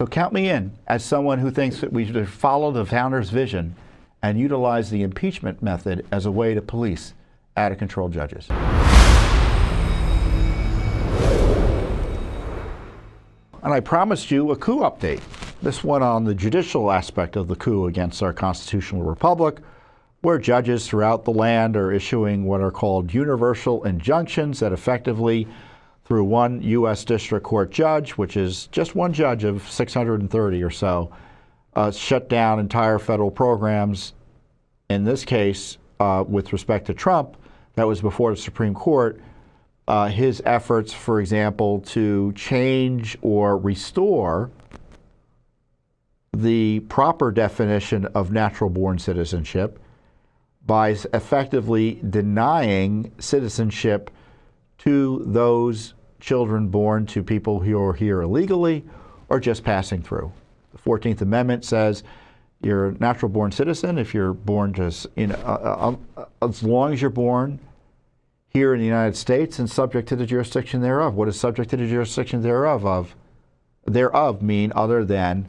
So count me in as someone who thinks that we should follow the founders' vision and utilize the impeachment method as a way to police out-of-control judges. And I promised you a coup update. This one on the judicial aspect of the coup against our constitutional republic, where judges throughout the land are issuing what are called universal injunctions that effectively, through one U.S. District Court judge, which is just one judge of 630 or so, shut down entire federal programs. In this case, with respect to Trump, that was before the Supreme Court, his efforts, for example, to change or restore the proper definition of natural-born citizenship by effectively denying citizenship to those children born to people who are here illegally or just passing through. The 14th Amendment says you're a natural-born citizen if you're born just, as long as you're born here in the United States and subject to the jurisdiction thereof. What is subject to the jurisdiction thereof? Thereof mean other than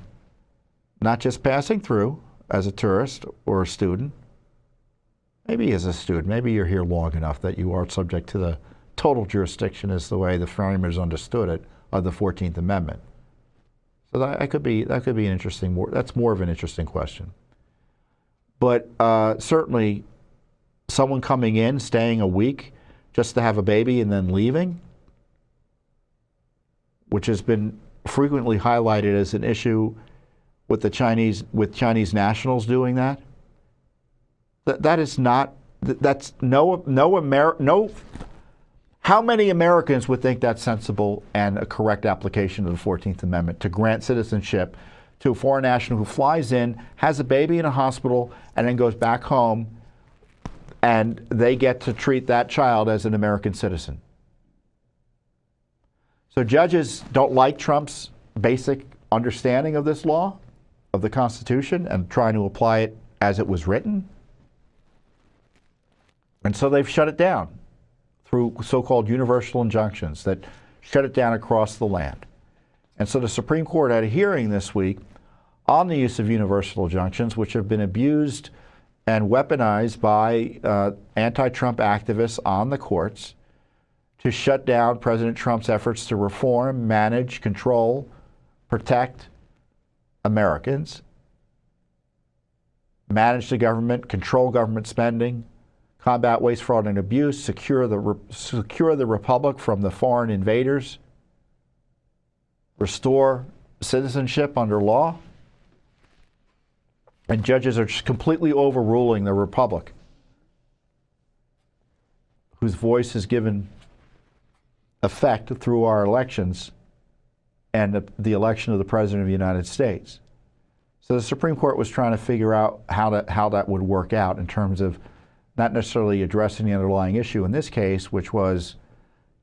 not just passing through as a tourist or a student. Maybe as a student, maybe you're here long enough that you are subject to the total jurisdiction is the way the framers understood it of the 14th Amendment. So that could be an interesting, that's more of an interesting question. But certainly someone coming in, staying a week just to have a baby and then leaving, which has been frequently highlighted as an issue with the Chinese nationals doing that. That is not, that's no. How many Americans would think that's sensible and a correct application of the 14th Amendment to grant citizenship to a foreign national who flies in, has a baby in a hospital, and then goes back home, and they get to treat that child as an American citizen? So judges don't like Trump's basic understanding of this law, of the Constitution, and trying to apply it as it was written. And so they've shut it down through so-called universal injunctions that shut it down across the land. And so the Supreme Court had a hearing this week on the use of universal injunctions, which have been abused and weaponized by anti-Trump activists on the courts to shut down President Trump's efforts to reform, manage, control, protect Americans, manage the government, control government spending, combat waste, fraud, and abuse, secure the republic from the foreign invaders, restore citizenship under law. And judges are just completely overruling the republic, whose voice is given effect through our elections and the election of the President of the United States. So the Supreme Court was trying to figure out how that would work out in terms of not necessarily addressing the underlying issue in this case, which was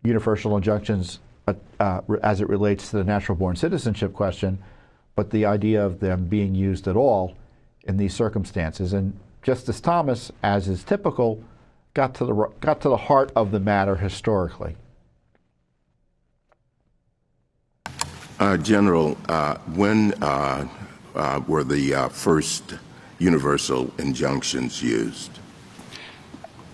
universal injunctions as it relates to the natural-born citizenship question, but the idea of them being used at all in these circumstances. And Justice Thomas, as is typical, got to the heart of the matter historically. General, when were the first universal injunctions used?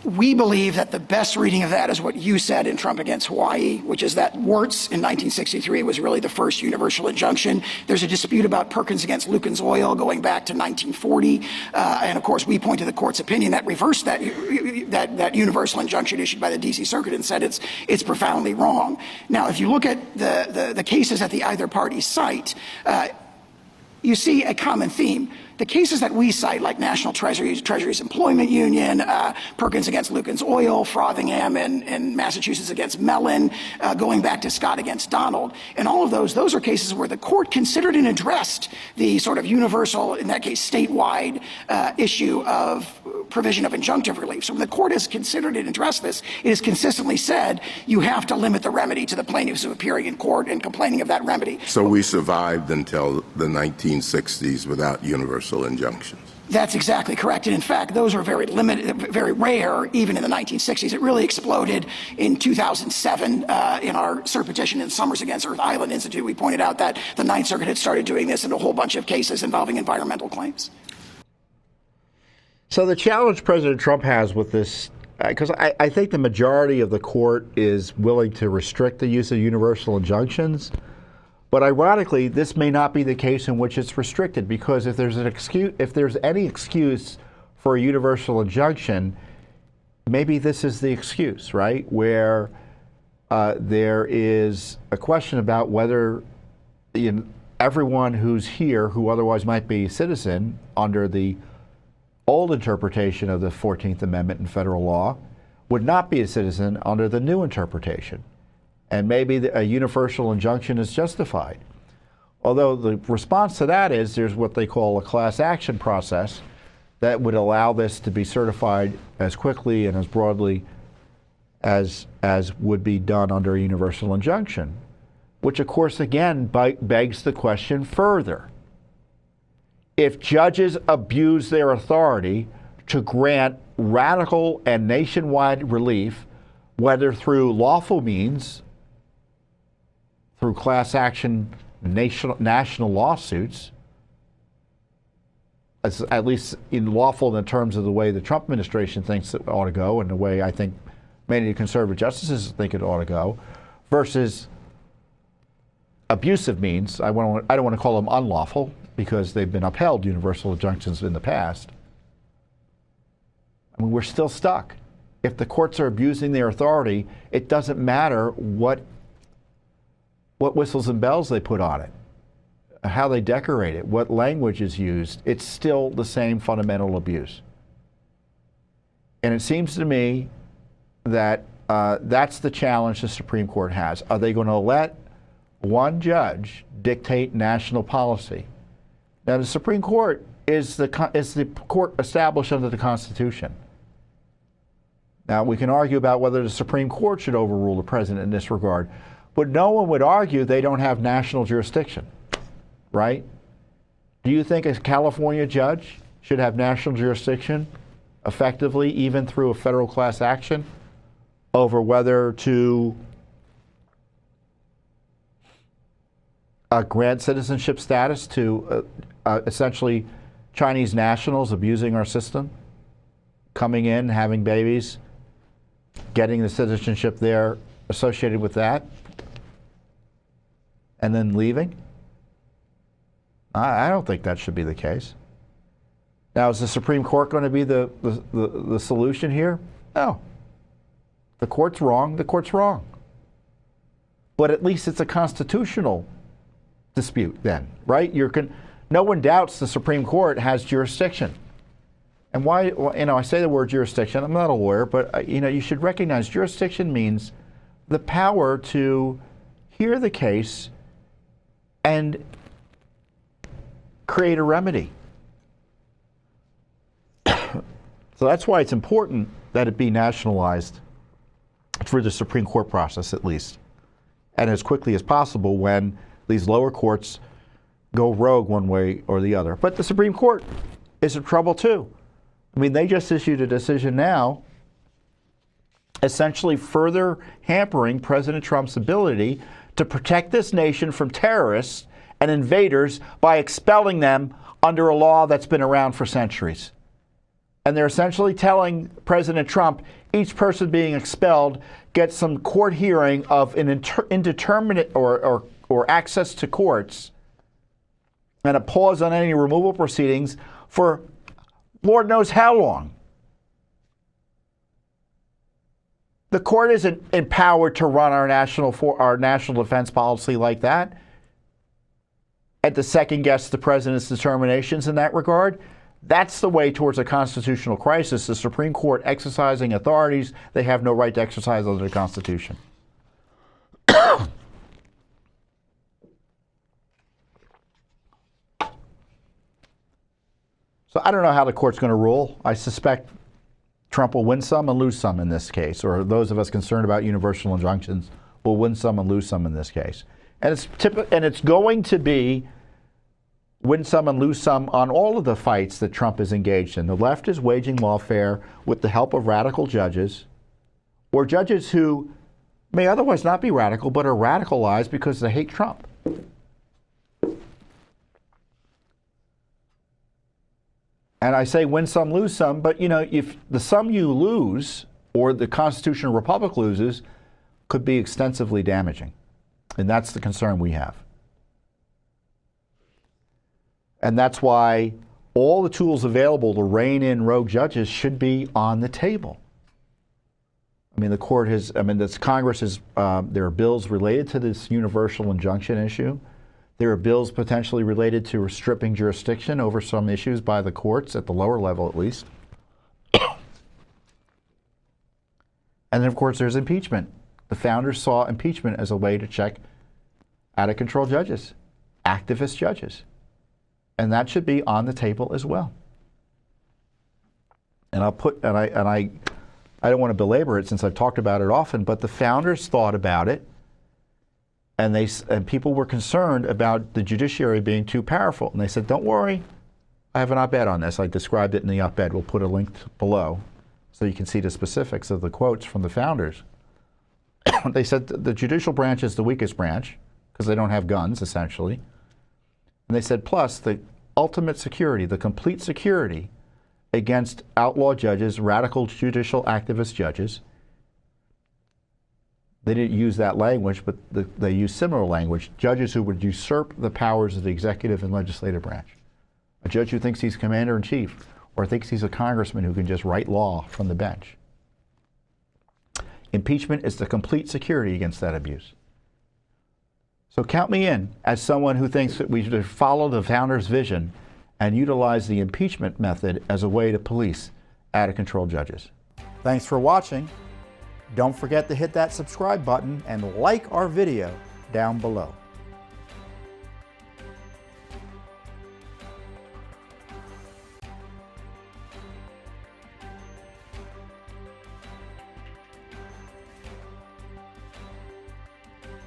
We believe that the best reading of that is what you said in Trump against Hawaii, which is that Wirtz in 1963 was really the first universal injunction. There's a dispute about Perkins against Lucan's Oil going back to 1940. And of course, we point to the court's opinion that reversed that universal injunction issued by the D.C. Circuit and said it's profoundly wrong. Now, if you look at the cases that the either party cite, you see a common theme. The cases that we cite, like National Treasury's Employment Union, Perkins against Lucan's Oil, Frothingham and Massachusetts against Mellon, going back to Scott against Donald, and all of those are cases where the court considered and addressed the sort of universal, in that case, statewide issue of provision of injunctive relief. So when the court has considered and addressed this, it has consistently said you have to limit the remedy to the plaintiffs who are appearing in court and complaining of that remedy. So we survived until the 1960s without universal injunctions. That's exactly correct. And in fact, those are very limited, very rare, even in the 1960s. It really exploded in 2007 in our cert petition in Summers against Earth Island Institute. We pointed out that the Ninth Circuit had started doing this in a whole bunch of cases involving environmental claims. So the challenge President Trump has with this, because I think the majority of the court is willing to restrict the use of universal injunctions. But ironically, this may not be the case in which it's restricted, because if there's any excuse for a universal injunction, maybe this is the excuse, right? Where there is a question about whether everyone who's here, who otherwise might be a citizen under the old interpretation of the 14th Amendment in federal law, would not be a citizen under the new interpretation. And maybe a universal injunction is justified. Although the response to that is there's what they call a class action process that would allow this to be certified as quickly and as broadly as would be done under a universal injunction, which of course again begs the question further. If judges abuse their authority to grant radical and nationwide relief, whether through lawful means, through class action national lawsuits, at least lawful in terms of the way the Trump administration thinks it ought to go and the way I think many conservative justices think it ought to go, versus abusive means. I don't want to call them unlawful because they've been upheld universal injunctions in the past. I mean, we're still stuck. If the courts are abusing their authority, it doesn't matter what whistles and bells they put on it, how they decorate it, what language is used. It's still the same fundamental abuse. And it seems to me that that's the challenge the Supreme Court has. Are they going to let one judge dictate national policy? Now, the Supreme Court is the court established under the Constitution. Now, we can argue about whether the Supreme Court should overrule the president in this regard, but no one would argue they don't have national jurisdiction, right? Do you think a California judge should have national jurisdiction effectively, even through a federal class action, over whether to grant citizenship status to essentially Chinese nationals abusing our system, coming in, having babies, getting the citizenship there associated with that, and then leaving? I don't think that should be the case. Now, is the Supreme Court going to be the solution here? No. The court's wrong, the court's wrong. But at least it's a constitutional dispute then, right? No one doubts the Supreme Court has jurisdiction. And why, I say the word jurisdiction, I'm not a lawyer, but you should recognize jurisdiction means the power to hear the case and create a remedy. So that's why it's important that it be nationalized through the Supreme Court process at least, and as quickly as possible when these lower courts go rogue one way or the other. But the Supreme Court is in trouble too. I mean, they just issued a decision now essentially further hampering President Trump's ability to protect this nation from terrorists and invaders by expelling them under a law that's been around for centuries. And they're essentially telling President Trump each person being expelled gets some court hearing of an indeterminate or access to courts and a pause on any removal proceedings for Lord knows how long. The court isn't empowered to run our national defense policy like that and to second guess the president's determinations in that regard. That's the way towards a constitutional crisis, the Supreme Court exercising authorities they have no right to exercise under the Constitution. So I don't know how the court's going to rule. I suspect Trump will win some and lose some in this case, or those of us concerned about universal injunctions will win some and lose some in this case. And it's going to be win some and lose some on all of the fights that Trump is engaged in. The left is waging lawfare with the help of radical judges, or judges who may otherwise not be radical, but are radicalized because they hate Trump. And I say win some, lose some, but you know, if the sum you lose, or the constitutional republic loses, could be extensively damaging. And that's the concern we have. And that's why all the tools available to rein in rogue judges should be on the table. I mean, the court has, I mean, this Congress is, there are bills related to this universal injunction issue. There are bills potentially related to stripping jurisdiction over some issues by the courts, at the lower level at least. And then, of course, there's impeachment. The founders saw impeachment as a way to check out-of-control judges, activist judges. And that should be on the table as well. And I don't want to belabor it since I've talked about it often, but the founders thought about it, and people were concerned about the judiciary being too powerful. And they said, don't worry, I have an op-ed on this. I described it in the op-ed. We'll put a link below so you can see the specifics of the quotes from the founders. They said the judicial branch is the weakest branch because they don't have guns, essentially. And they said, plus, the ultimate security, the complete security against outlaw judges, radical judicial activist judges. They didn't use that language, but they used similar language. Judges who would usurp the powers of the executive and legislative branch. A judge who thinks he's commander-in-chief or thinks he's a congressman who can just write law from the bench. Impeachment is the complete security against that abuse. So count me in as someone who thinks that we should follow the founders' vision and utilize the impeachment method as a way to police out-of-control judges. Thanks for watching. Don't forget to hit that subscribe button and like our video down below.